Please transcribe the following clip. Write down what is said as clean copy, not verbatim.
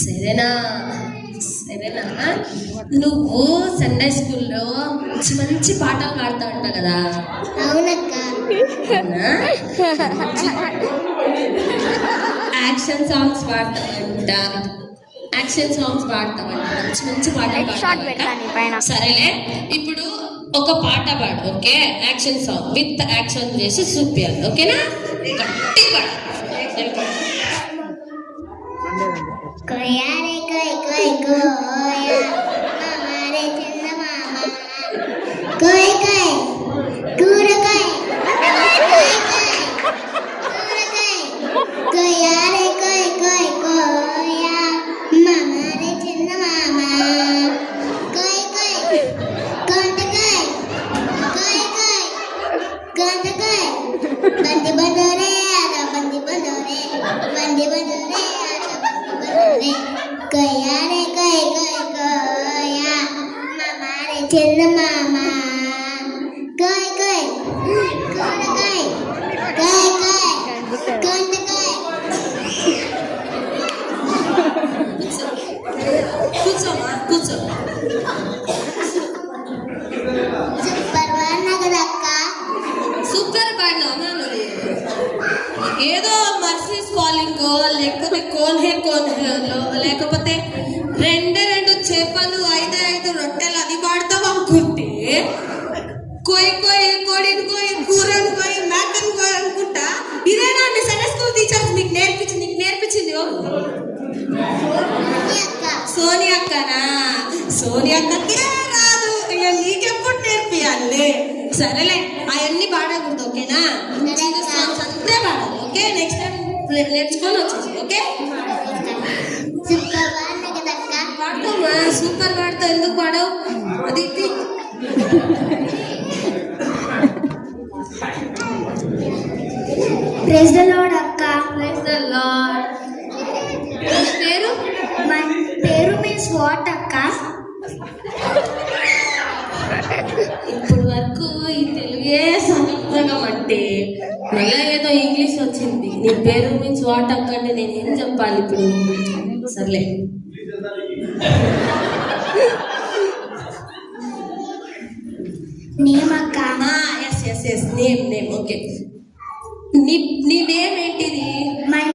సరేనా సరేనా. నువ్వు సండే స్కూల్లో మంచి మంచి పాటలు పాడుతూ ఉంటావు కదా. అవునక్క. యాక్షన్ సాంగ్స్ పాడతావంట, యాక్షన్ సాంగ్స్ పాడతావంట, మంచి మంచి పాటలు పాడతావంట. సరేలే, ఇప్పుడు ఒక పాట పాడు. Okay, action song with action చేసి చూపించాలి. ఓకేనా? గట్టి పాడు. కోయా రే కోయ్ కోయ్ కోయా మామా రే చిన్న మామ కోయ్ కోయ్ కూర కోయ్ కోయ్ కోయ్ కూర కోయ్ కోయా రే కోయ్ కోయ్ కోయా మామా రే చిన్న మామ కోయ్ కోయ్ కొంట కోయ్ కోయ్ కోయ్ కొంట కోయ్ బండి బండోరే ఆదా బండి బండోరే బండి బండోరే కోయా రే కోయ్ కోయ్ కోయా మామా రే చిన్న మామ కోయ్ కోయ్ కూర కోయ్ కోయ్ కోయ్ కొంట కోయ్. కూర్చోమా, కూర్చో. సూపర్ వాడినా కదా అక్క. సూపర్ పాడినా. ఏదో మర్సీస్ కాలింగ్ లేకపోతే కోన్ హే లేకపోతే రెండు చేపలు 5 రొట్టెలు అది పాడతావు అనుకుంటే కోయి కోయి కోడిని కోయి కూరని కోయి మేకని కోయి అనుకుంటా. ఇదేనా మీ సండే స్కూల్ టీచర్స్ నీకు నేర్పించింది సోని అక్కనా? సోని అక్కకి రాదు, ఇక నీకెప్పుడు నేర్పియాలి. సరేలే, అవన్నీ పాడకూడదు. ఓకేనా? సాంగ్స్ అంతే పాడాలి. ఓకే, నెక్స్ట్ టైం నేర్చుకొని వచ్చేసి. ఓకే, సూపర్ వాడినా కదా అక్క. పాడతామా? సూపర్ పాడతావు, ఎందుకు పాడవు? అది ప్రైజ్ ది లార్డ్ అక్క. Praise the Lord. పేరు? మై పేరు మీన్స్ వాట్ అక్క? ఇప్పుడు వరకు ఈ తెలుగే సంగం అంటే మళ్ళీ ఏదో ఇంగ్లీష్ వచ్చింది. నీ పేరు మీన్స్ వాట్ అక్క అంటే నేనేం చెప్పాలి ఇప్పుడు? సర్లే, నేమ్ అక్క. Yes name. ఓకే, నీ నేమ్ ఏంటిది?